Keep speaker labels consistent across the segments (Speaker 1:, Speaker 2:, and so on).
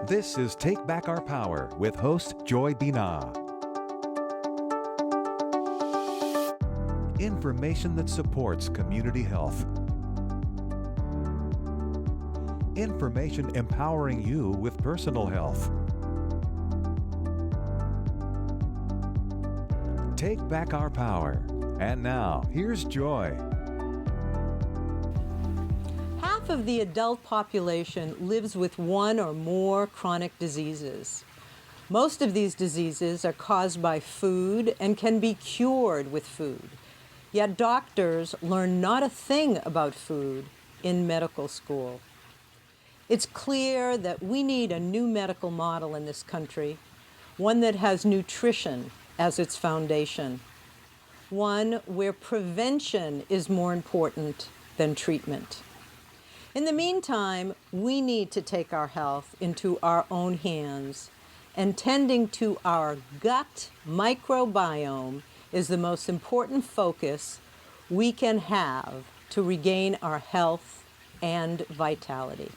Speaker 1: This is Take Back Our Power with host Joy Binah. Information that supports community health. Information empowering you with personal health. Take back our power. And now, here's Joy.
Speaker 2: Half of the adult population lives with one or more chronic diseases. Most of these diseases are caused by food and can be cured with food. Yet doctors learn not a thing about food in medical school. It's clear that we need a new medical model in this country, one that has nutrition as its foundation, one where prevention is more important than treatment. In the meantime, we need to take our health into our own hands, and tending to our gut microbiome is the most important focus we can have to regain our health and vitality.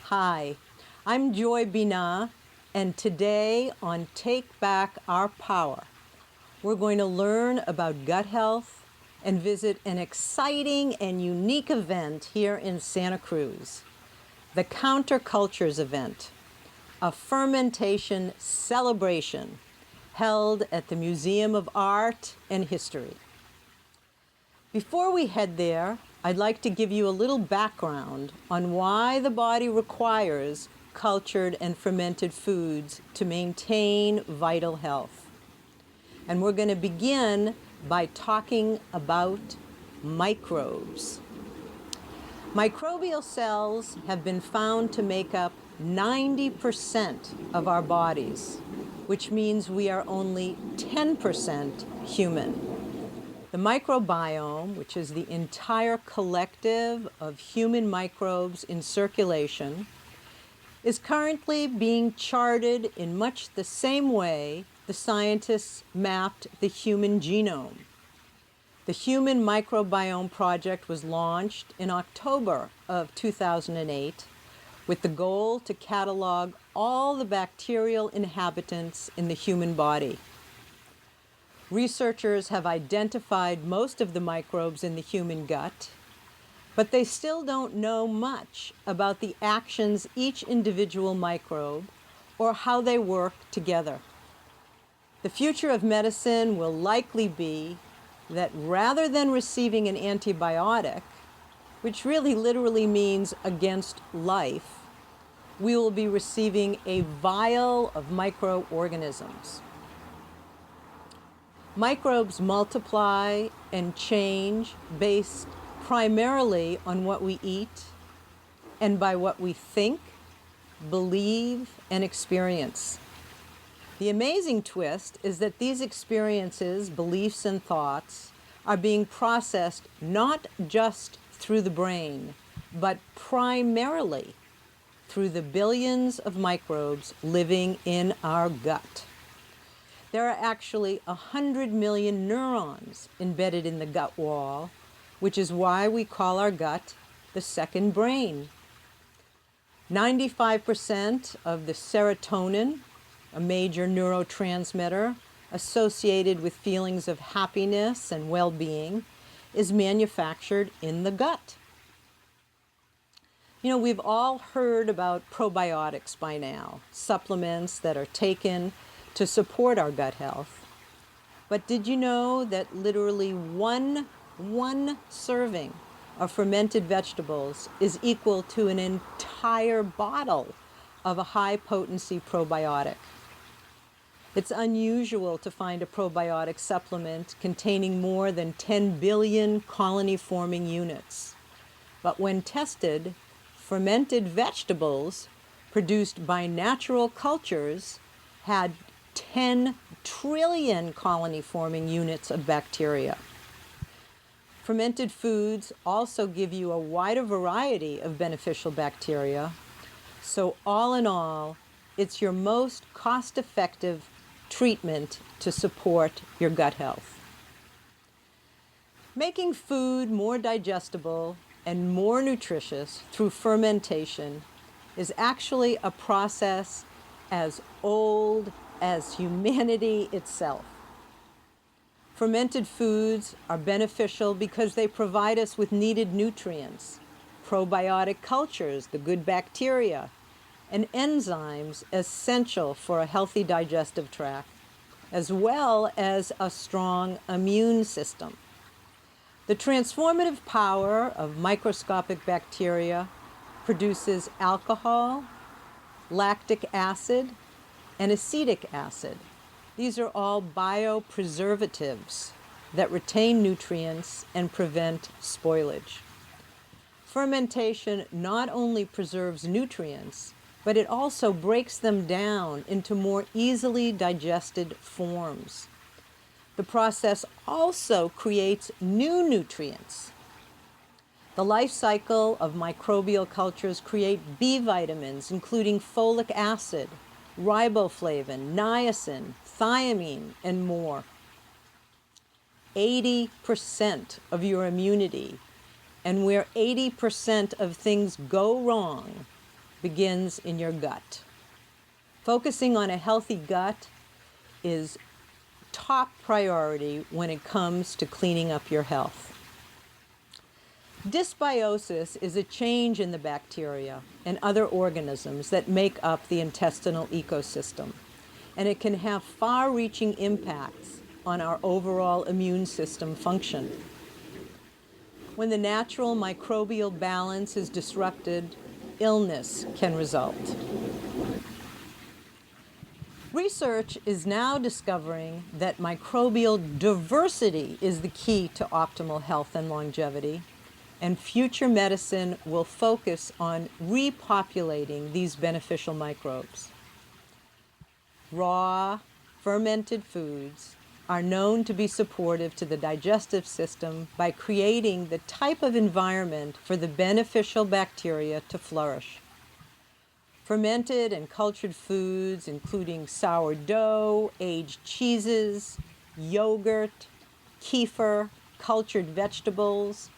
Speaker 2: Hi, I'm Joy Binah, and today on Take Back Our Power, we're going to learn about gut health and visit an exciting and unique event here in Santa Cruz, the Countercultures event, a fermentation celebration held at the Museum of Art and History. Before we head there, I'd like to give you a little background on why the body requires cultured and fermented foods to maintain vital health. And we're going to begin by talking about microbes. Microbial cells have been found to make up 90% of our bodies, which means we are only 10% human. The microbiome, which is the entire collective of human microbes in circulation, is currently being charted in much the same way the scientists mapped the human genome. The Human Microbiome Project was launched in October of 2008 with the goal to catalog all the bacterial inhabitants in the human body. Researchers have identified most of the microbes in the human gut, but they still don't know much about the actions each individual microbe or how they work together. The future of medicine will likely be that rather than receiving an antibiotic, which really literally means against life, we will be receiving a vial of microorganisms. Microbes multiply and change based primarily on what we eat and by what we think, believe, and experience. The amazing twist is that these experiences, beliefs, and thoughts are being processed not just through the brain, but primarily through the billions of microbes living in our gut. There are actually 100 million neurons embedded in the gut wall, which is why we call our gut the second brain. 95% of the serotonin, a major neurotransmitter associated with feelings of happiness and well-being, is manufactured in the gut. You know, we've all heard about probiotics by now, supplements that are taken to support our gut health. But did you know that literally one serving of fermented vegetables is equal to an entire bottle of a high-potency probiotic? It's unusual to find a probiotic supplement containing more than 10 billion colony-forming units. But when tested, fermented vegetables produced by natural cultures had 10 trillion colony-forming units of bacteria. Fermented foods also give you a wider variety of beneficial bacteria. So all in all, it's your most cost-effective treatment to support your gut health. Making food more digestible and more nutritious through fermentation is actually a process as old as humanity itself. Fermented foods are beneficial because they provide us with needed nutrients, probiotic cultures, the good bacteria, and enzymes essential for a healthy digestive tract, as well as a strong immune system. The transformative power of microscopic bacteria produces alcohol, lactic acid, and acetic acid. These are all biopreservatives that retain nutrients and prevent spoilage. Fermentation not only preserves nutrients, but it also breaks them down into more easily digested forms. The process also creates new nutrients. The life cycle of microbial cultures create B vitamins, including folic acid, riboflavin, niacin, thiamine, and more. 80% of your immunity, and where 80% of things go wrong, begins in your gut. Focusing on a healthy gut is top priority when it comes to cleaning up your health. Dysbiosis is a change in the bacteria and other organisms that make up the intestinal ecosystem, and it can have far-reaching impacts on our overall immune system function. When the natural microbial balance is disrupted, illness can result. Research is now discovering that microbial diversity is the key to optimal health and longevity, and future medicine will focus on repopulating these beneficial microbes. Raw, fermented foods are known to be supportive to the digestive system by creating the type of environment for the beneficial bacteria to flourish. Fermented and cultured foods, including sourdough, aged cheeses, yogurt, kefir, cultured vegetables,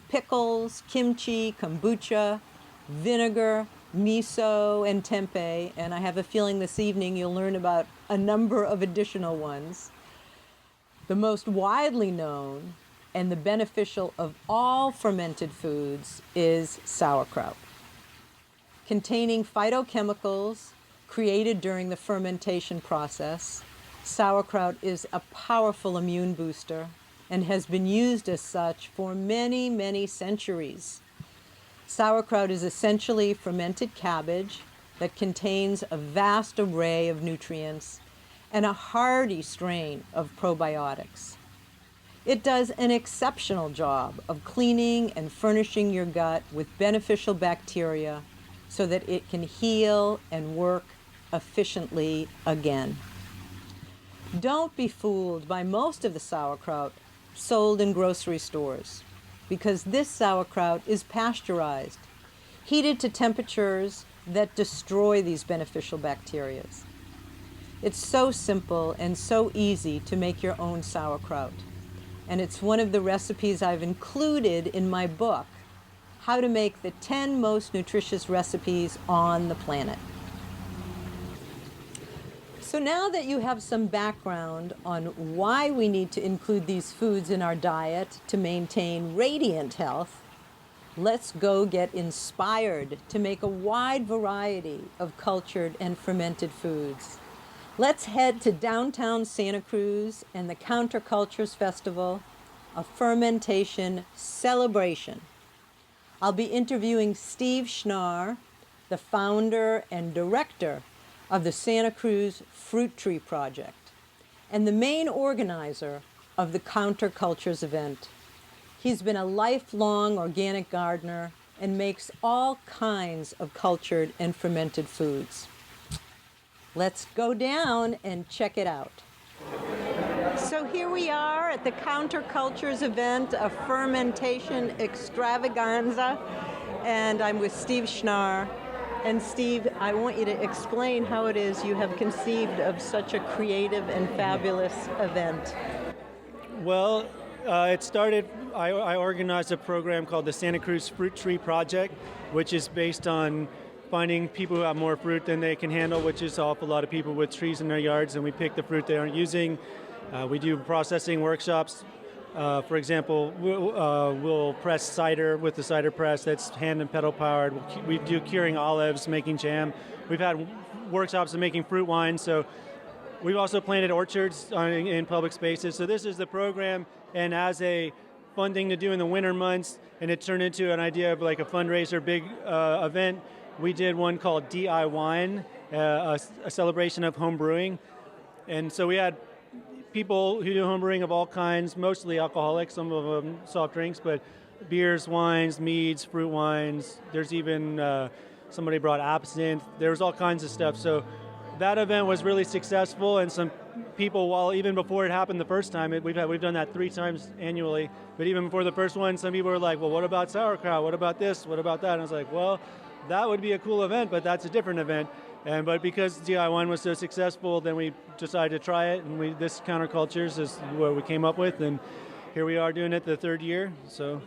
Speaker 2: pickles, kimchi, kombucha, vinegar, miso, and tempeh, and I have a feeling this evening you'll learn about a number of additional ones. The most widely known and the beneficial of all fermented foods is sauerkraut. Containing phytochemicals created during the fermentation process, sauerkraut is a powerful immune booster and has been used as such for many, many centuries. Sauerkraut is essentially fermented cabbage that contains a vast array of nutrients and a hearty strain of probiotics. It does an exceptional job of cleaning and furnishing your gut with beneficial bacteria so that it can heal and work efficiently again. Don't be fooled by most of the sauerkraut sold in grocery stores, because this sauerkraut is pasteurized, heated to temperatures that destroy these beneficial bacteria. It's so simple and so easy to make your own sauerkraut, and it's one of the recipes I've included in my book, How to Make the 10 Most Nutritious Recipes on the Planet. So now that you have some background on why we need to include these foods in our diet to maintain radiant health, let's go get inspired to make a wide variety of cultured and fermented foods. Let's head to downtown Santa Cruz and the Countercultures Festival, a fermentation celebration. I'll be interviewing Steve Schnarr, the founder and director of the Santa Cruz Fruit Tree Project, and the main organizer of the Countercultures event. He's been a lifelong organic gardener and makes all kinds of cultured and fermented foods. Let's go down and check it out. So here we are at the Countercultures event, a fermentation extravaganza, and I'm with Steve Schnarr. And Steve, I want you to explain how it is you have conceived of such a creative and fabulous event.
Speaker 3: Well, it started, I organized a program called the Santa Cruz Fruit Tree Project, which is based on finding people who have more fruit than they can handle, which is an awful lot of people with trees in their yards, and we pick the fruit they aren't using. We do processing workshops. For example, we'll press cider with the cider press that's hand and pedal powered. We do curing olives, making jam. We've had workshops of making fruit wine. So we've also planted orchards in public spaces. So this is the program, and as a funding to do in the winter months, and it turned into an idea of like a fundraiser, big event. We did one called DI Wine, a celebration of home brewing. And so we had people who do home brewing of all kinds, mostly alcoholic, some of them soft drinks, but beers, wines, meads, fruit wines. There's even somebody brought absinthe. There was all kinds of stuff. So that event was really successful, and some people, while even before it happened the first time, we've done that 3 times annually, but even before the first one, some people were like, well, what about sauerkraut? What about this? What about that? And I was like, well, that would be a cool event, but that's a different event. But because DI1 was so successful, then we decided to try it, and this countercultures is what we came up with, and here we are doing it the 3rd year. So,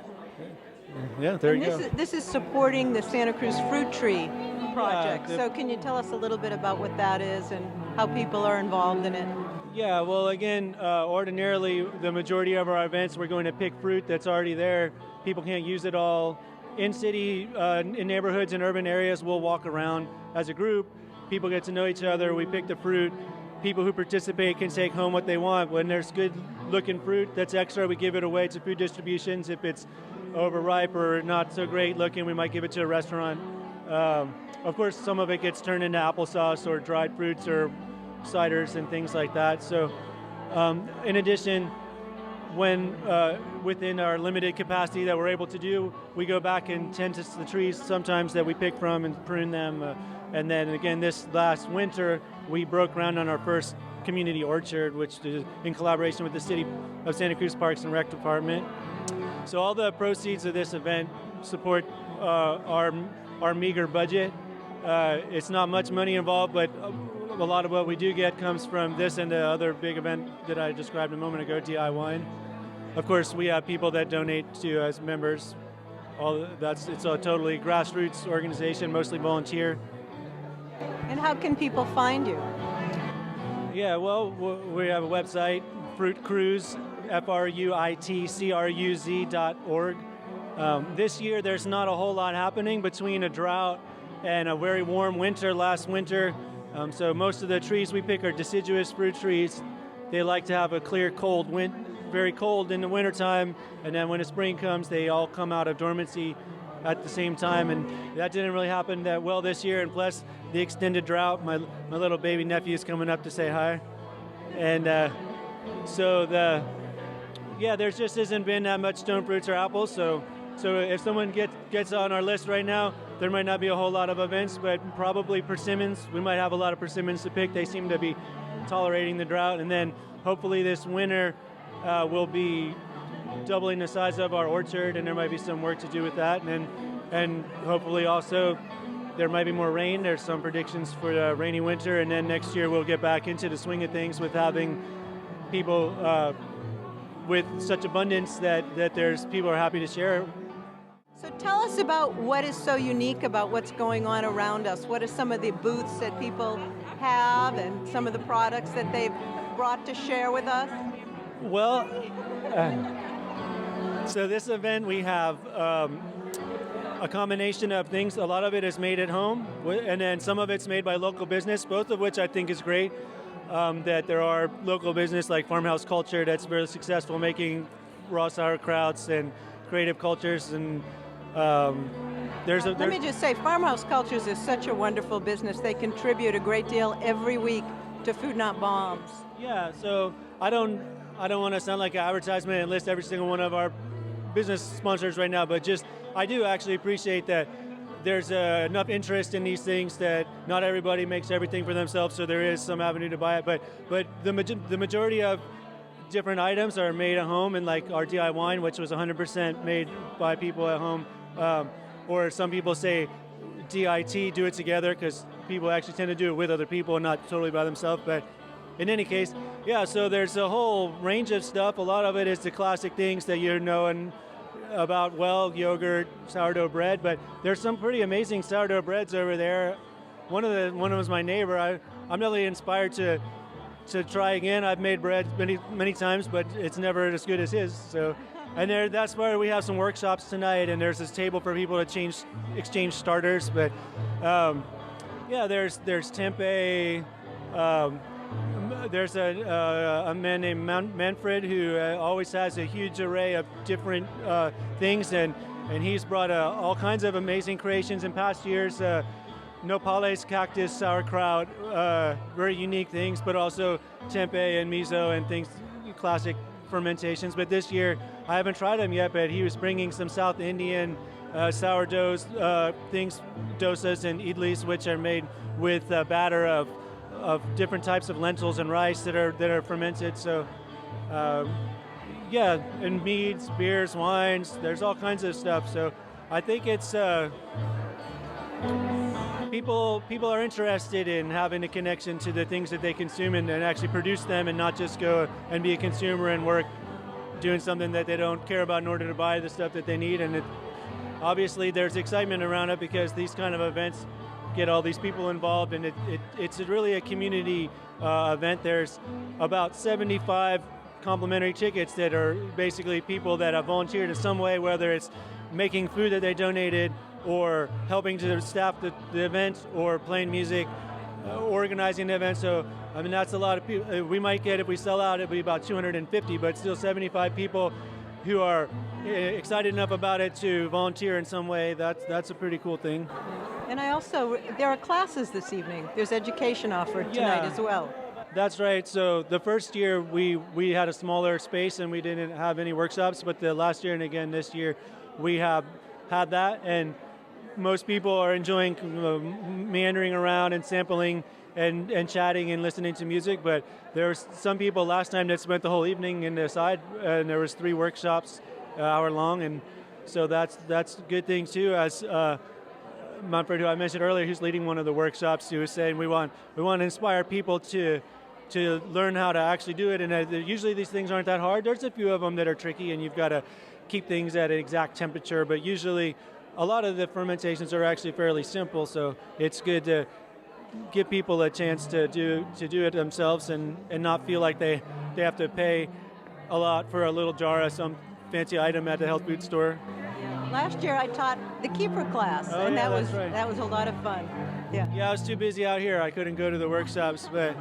Speaker 3: yeah, there you go.
Speaker 2: This is supporting the Santa Cruz Fruit Tree project. So can you tell us a little bit about what that is and how people are involved in it?
Speaker 3: Yeah, well, again, ordinarily, the majority of our events, we're going to pick fruit that's already there. People can't use it all. In city, in neighborhoods and urban areas, we'll walk around as a group. People get to know each other. We pick the fruit. People who participate can take home what they want. When there's good-looking fruit that's extra, we give it away to food distributions. If it's overripe or not so great looking, we might give it to a restaurant. Of course, some of it gets turned into applesauce or dried fruits or ciders and things like that. So, in addition, when within our limited capacity that we're able to do, we go back and tend to the trees sometimes that we pick from and prune them. And then again, this last winter, we broke ground on our first community orchard, which is in collaboration with the City of Santa Cruz Parks and Rec Department. So all the proceeds of this event support our meager budget. It's not much money involved, but a lot of what we do get comes from this and the other big event that I described a moment ago, DI Wine. Of course, we have people that donate to as members. It's a totally grassroots organization, mostly volunteer.
Speaker 2: And how can people find you?
Speaker 3: Yeah, well, we have a website, Fruit Cruise, FRUITCRUZ.org. This year, there's not a whole lot happening between a drought and a very warm winter last winter. So most of the trees we pick are deciduous fruit trees. They like to have a clear, cold wind, very cold in the wintertime, and then when the spring comes, they all come out of dormancy at the same time, and that didn't really happen that well this year, and plus the extended drought. My little baby nephew is coming up to say hi. And there just hasn't been that much stone fruits or apples, so if someone gets on our list right now, there might not be a whole lot of events, but probably persimmons. We might have a lot of persimmons to pick. They seem to be tolerating the drought. And then hopefully this winter we'll be doubling the size of our orchard, and there might be some work to do with that. And hopefully also there might be more rain. There's some predictions for a rainy winter, and then next year we'll get back into the swing of things with having people with such abundance that there's people are happy to share.
Speaker 2: So tell us about what is so unique about what's going on around us. What are some of the booths that people have and some of the products that they've brought to share with us?
Speaker 3: Well, so this event we have a combination of things. A lot of it is made at home, and then some of it's made by local business, both of which I think is great. That there are local business like Farmhouse Culture that's very successful making raw sauerkrauts and creative cultures, and let
Speaker 2: me just say, Farmhouse Cultures is such a wonderful business. They contribute a great deal every week to Food Not Bombs.
Speaker 3: Yeah, so I don't want to sound like an advertisement and list every single one of our business sponsors right now, but I do actually appreciate that there's enough interest in these things that not everybody makes everything for themselves, so there is some avenue to buy it. But the majority of different items are made at home, and like our DI wine, which was 100% made by people at home, or some people say DIT, do it together, because people actually tend to do it with other people and not totally by themselves. But in any case, yeah, so there's a whole range of stuff. A lot of it is the classic things that you know and about yogurt, sourdough bread, but there's some pretty amazing sourdough breads over there. One of them was my neighbor. I'm really inspired to try again. I've made bread many times, but it's never as good as his. So, and that's why we have some workshops tonight, and there's this table for people to exchange starters. But there's tempeh. There's a man named Manfred who always has a huge array of different things, and he's brought all kinds of amazing creations in past years. Nopales, cactus, sauerkraut, very unique things, but also tempeh and miso and things, classic fermentations. But this year, I haven't tried them yet, but he was bringing some South Indian sourdoughs, things, dosas and idlis, which are made with batter of different types of lentils and rice that are fermented. So, and meads, beers, wines. There's all kinds of stuff. So, I think it's people are interested in having a connection to the things that they consume and actually produce them, and not just go and be a consumer and work doing something that they don't care about in order to buy the stuff that they need. And obviously, there's excitement around it because these kind of events get all these people involved, and it's really a community event. There's about 75 complimentary tickets that are basically people that have volunteered in some way, whether it's making food that they donated or helping to staff the event or playing music, organizing the event. So, I mean, that's a lot of people. We might get, if we sell out, it'll be about 250, but still 75 people who are excited enough about it to volunteer in some way. That's a pretty cool thing.
Speaker 2: And there are classes this evening. There's education offered tonight as well.
Speaker 3: That's right. So the first year we had a smaller space and we didn't have any workshops, but the last year and again this year we have had that, and most people are enjoying meandering around and sampling and chatting and listening to music. But there's some people last time that spent the whole evening in the side, and there was 3 workshops, hour long, and so that's a good thing too. As Manfred, who I mentioned earlier, who's leading one of the workshops, who was saying we want to inspire people to learn how to actually do it. And usually these things aren't that hard. There's a few of them that are tricky, and you've got to keep things at an exact temperature. But usually, a lot of the fermentations are actually fairly simple. So it's good to give people a chance to do it themselves and not feel like they have to pay a lot for a little jar of some fancy item at the health food store.
Speaker 2: Last year I taught the keeper class, and that was a lot of fun. Yeah,
Speaker 3: I was too busy out here. I couldn't go to the workshops, but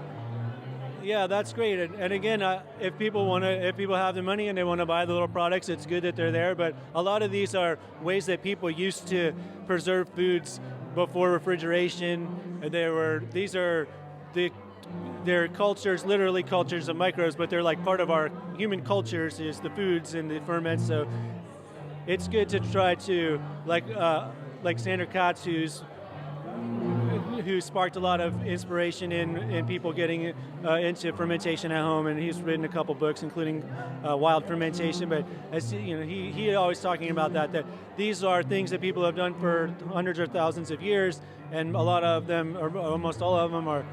Speaker 3: yeah, that's great. And again, if people have the money and they want to buy the little products, it's good that they're there. But a lot of these are ways that people used to preserve foods before refrigeration. They're cultures, literally cultures of microbes, but they're like part of our human cultures is the foods and the ferments. So it's good to try to, like Sandra Katz, who sparked a lot of inspiration in people getting into fermentation at home, and he's written a couple books, including Wild Fermentation. But as you know, he always talking about that these are things that people have done for hundreds or thousands of years, and a lot of them, or almost all of them,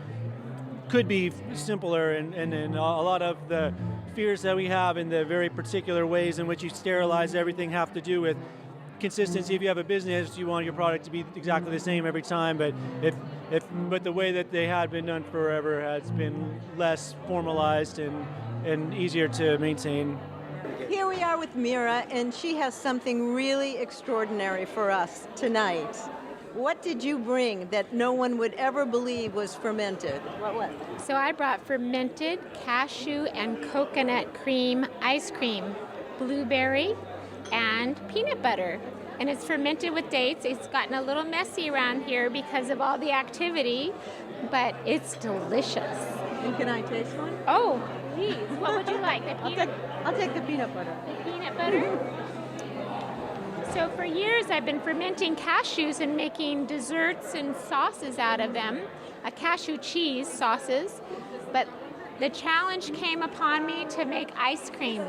Speaker 3: could be simpler, and a lot of the fears that we have in the very particular ways in which you sterilize everything have to do with consistency. If you have a business, you want your product to be exactly the same every time, but but the way that they had been done forever has been less formalized and easier to maintain.
Speaker 2: Here we are with Mira, and she has something really extraordinary for us tonight. What did you bring that no one would ever believe was fermented? What was it?
Speaker 4: So I brought fermented cashew and coconut cream ice cream, blueberry, and peanut butter. And it's fermented with dates. It's gotten a little messy around here because of all the activity, but it's delicious.
Speaker 2: And can I taste one?
Speaker 4: Oh, please. What would you like?
Speaker 2: I'll take the peanut butter.
Speaker 4: The peanut butter? So for years I've been fermenting cashews and making desserts and sauces out of them, cashew cheese sauces, but the challenge came upon me to make ice cream.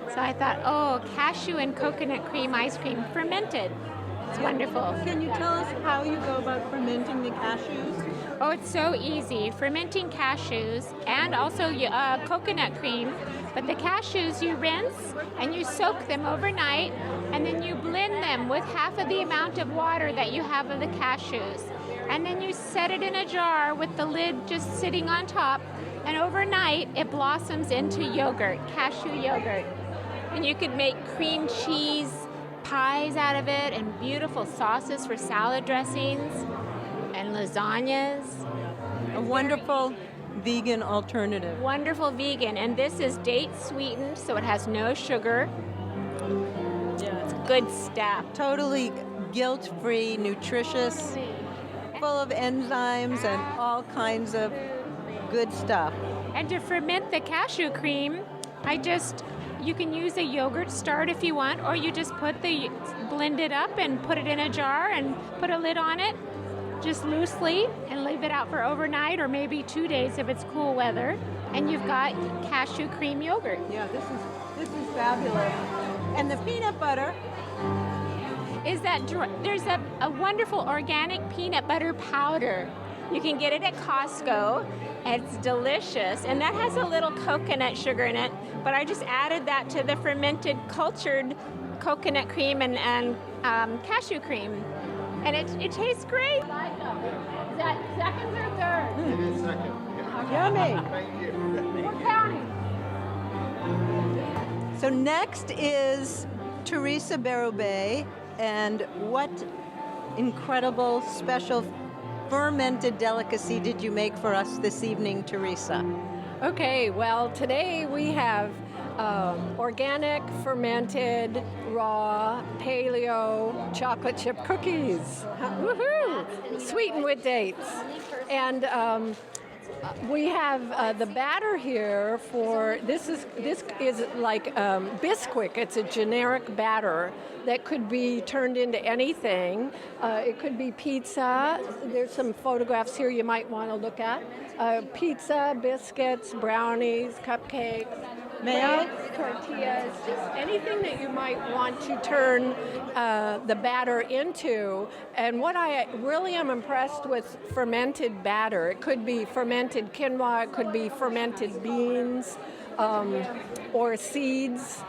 Speaker 4: So I thought, cashew and coconut cream ice cream fermented. It's wonderful.
Speaker 2: Can you tell us how you go about fermenting the cashews?
Speaker 4: Oh, it's so easy. Fermenting cashews and also coconut cream. But the cashews you rinse and you soak them overnight, and then you blend them with half of the amount of water that you have of the cashews. And then you set it in a jar with the lid just sitting on top, and overnight it blossoms into yogurt, cashew yogurt. And you could make cream cheese pies out of it and beautiful sauces for salad dressings and lasagnas.
Speaker 2: A wonderful vegan alternative.
Speaker 4: Wonderful vegan. And this is date sweetened, so it has no sugar.
Speaker 2: Yeah.
Speaker 4: It's good stuff.
Speaker 2: Totally guilt-free, nutritious, full of enzymes and all kinds of good stuff.
Speaker 4: And to ferment the cashew cream, you can use a yogurt start if you want, or you just blend it up and put it in a jar and put a lid on it, just loosely, and leave it out for overnight or maybe 2 days if it's cool weather, and you've got cashew cream yogurt.
Speaker 2: Yeah, this is fabulous. And the peanut butter.
Speaker 4: There's a wonderful organic peanut butter powder. You can get it at Costco. It's delicious, and that has a little coconut sugar in it, but I just added that to the fermented cultured coconut cream and cashew cream, and it tastes great. Is that seconds or third?
Speaker 5: It is second.
Speaker 2: Yummy.
Speaker 5: Thank you.
Speaker 4: We're counting.
Speaker 2: So next is Teresa Berube, and what incredible special fermented delicacy did you make for us this evening, Teresa?
Speaker 6: Okay, well, today we have organic, fermented, raw, paleo chocolate chip cookies. Woohoo! Sweetened with dates. And we have the batter here for this is like Bisquick. It's a generic batter that could be turned into anything. It could be pizza. There's some photographs here you might want to look at. Pizza, biscuits, brownies, cupcakes.
Speaker 2: May I?
Speaker 6: Tortillas, just anything that you might want to turn the batter into. And what I really am impressed with fermented batter, it could be fermented quinoa, it could be fermented beans or seeds.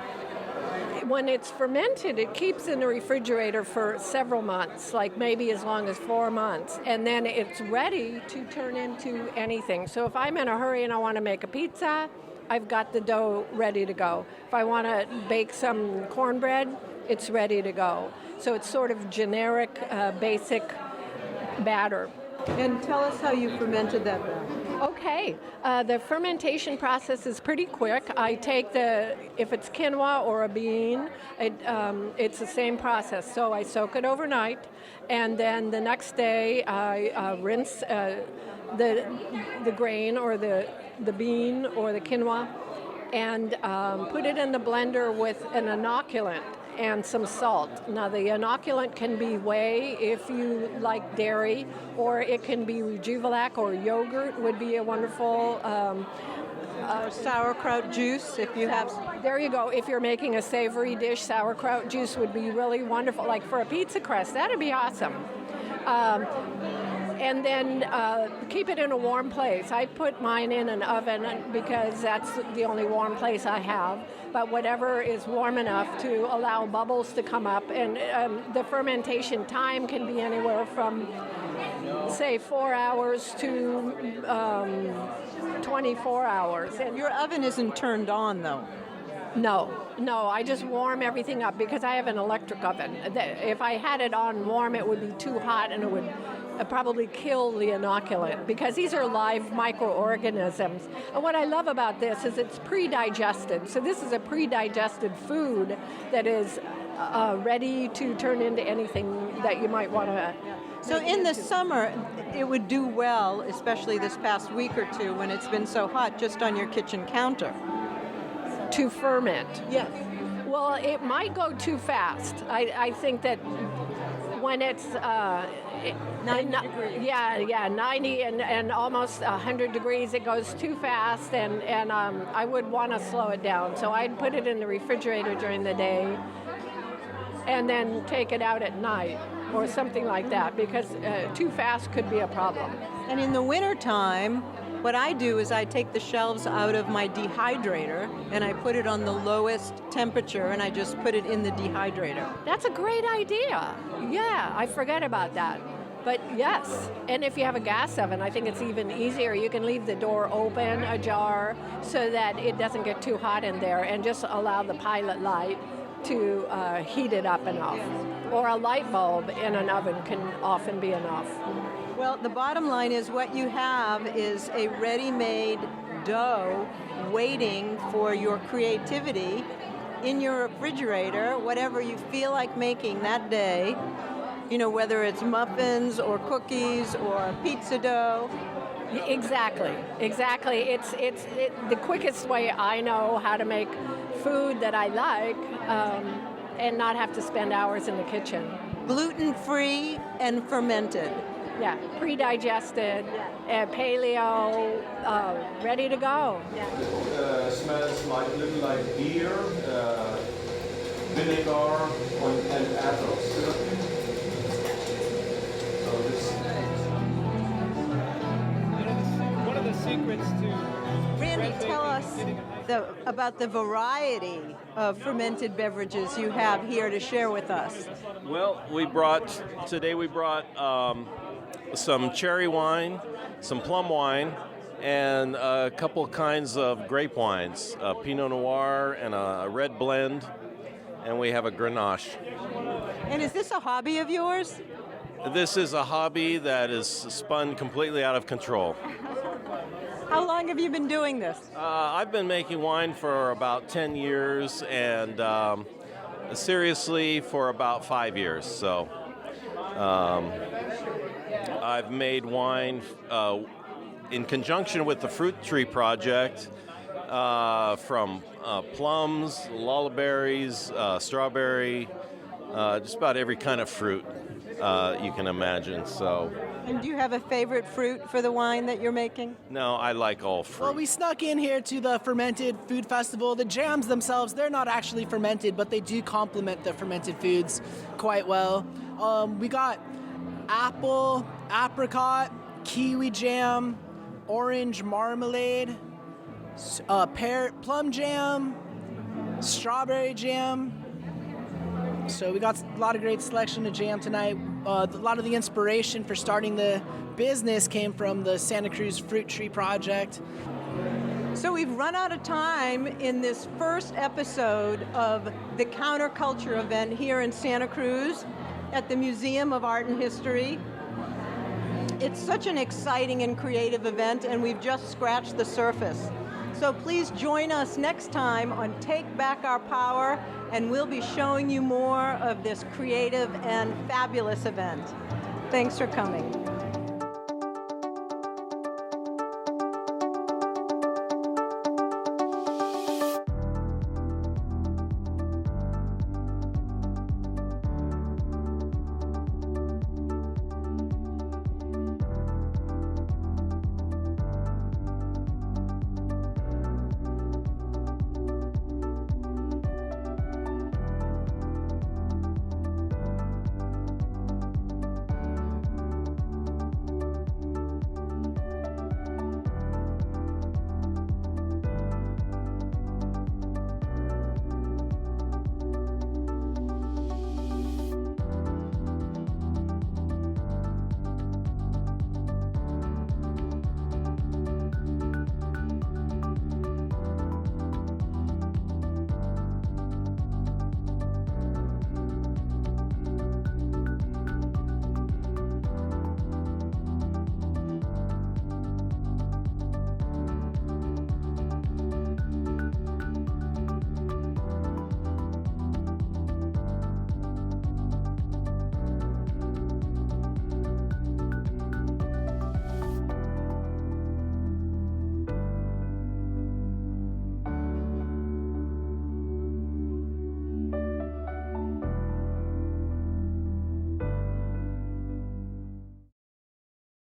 Speaker 6: When it's fermented, it keeps in the refrigerator for several months, like maybe as long as 4 months, and then it's ready to turn into anything. So if I'm in a hurry and I want to make a pizza, I've got the dough ready to go. If I want to bake some cornbread, it's ready to go. So it's sort of generic, basic batter.
Speaker 2: And tell us how you fermented that batter.
Speaker 6: Okay, the fermentation process is pretty quick. I take if it's quinoa or a bean, it's the same process. So I soak it overnight, and then the next day I rinse the grain or the bean or the quinoa and put it in the blender with an inoculant and some salt. Now the inoculant can be whey if you like dairy, or it can be Rejuvilac or yogurt would be a wonderful
Speaker 2: Sauerkraut juice, if you have.
Speaker 6: There you go. If you're making a savory dish, sauerkraut juice would be really wonderful. Like for a pizza crust, that'd be awesome. And then keep it in a warm place. I put mine in an oven because that's the only warm place I have. But whatever is warm enough to allow bubbles to come up. And the fermentation time can be anywhere from, say, 4 hours to 24 hours. And
Speaker 2: Your oven isn't turned on, though.
Speaker 6: No, I just warm everything up because I have an electric oven. If I had it on warm, it would be too hot and it would probably kill the inoculant because these are live microorganisms. And what I love about this is it's pre-digested. So this is a pre-digested food that is ready to turn into anything that you might want to.
Speaker 2: So in the summer, it would do well, especially this past week or two when it's been so hot, just on your kitchen counter.
Speaker 6: To ferment.
Speaker 2: Yes.
Speaker 6: Well, it might go too fast. I think that when it's
Speaker 2: 90 degrees.
Speaker 6: Yeah, 90 and almost 100 degrees, it goes too fast, and I would want to slow it down. So I'd put it in the refrigerator during the day, and then take it out at night or something like that, because too fast could be a problem.
Speaker 2: And in the wintertime, what I do is I take the shelves out of my dehydrator and I put it on the lowest temperature and I just put it in the dehydrator.
Speaker 6: That's a great idea. Yeah, I forget about that. But yes, and if you have a gas oven, I think it's even easier. You can leave the door open, ajar, so that it doesn't get too hot in there, and just allow the pilot light to heat it up enough. Or a light bulb in an oven can often be enough.
Speaker 2: Well, the bottom line is what you have is a ready-made dough waiting for your creativity in your refrigerator, whatever you feel like making that day. You know, whether it's muffins or cookies or pizza dough.
Speaker 6: Exactly. It's the quickest way I know how to make food that I like, and not have to spend hours in the kitchen.
Speaker 2: Gluten-free and fermented.
Speaker 6: Yeah, pre-digested, paleo, ready to go.
Speaker 5: It smells like little like beer, vinegar, and apples.
Speaker 7: One of the secrets to
Speaker 2: Randy, tell us about the variety of fermented beverages you have here to share with us.
Speaker 8: Well, today we brought some cherry wine, some plum wine, and a couple kinds of grape wines, a Pinot Noir and a red blend, and we have a Grenache.
Speaker 2: And is this a hobby of yours?
Speaker 8: This is a hobby that is spun completely out of control.
Speaker 2: How long have you been doing this?
Speaker 8: I've been making wine for about 10 years, and seriously for about 5 years. So I've made wine in conjunction with the Fruit Tree Project from plums, lullaberries, strawberry, just about every kind of fruit you can imagine. So.
Speaker 2: And do you have a favorite fruit for the wine that you're making?
Speaker 8: No, I like all fruit.
Speaker 9: Well, we snuck in here to the Fermented Food Festival. The jams themselves, they're not actually fermented, but they do complement the fermented foods quite well. We got apple, apricot, kiwi jam, orange marmalade, pear, plum jam, strawberry jam. So we got a lot of great selection of jam tonight. A lot of the inspiration for starting the business came from the Santa Cruz Fruit Tree Project.
Speaker 2: So we've run out of time in this first episode of the Counterculture event here in Santa Cruz at the Museum of Art and History. It's such an exciting and creative event, and we've just scratched the surface. So please join us next time on Take Back Our Power, and we'll be showing you more of this creative and fabulous event. Thanks for coming.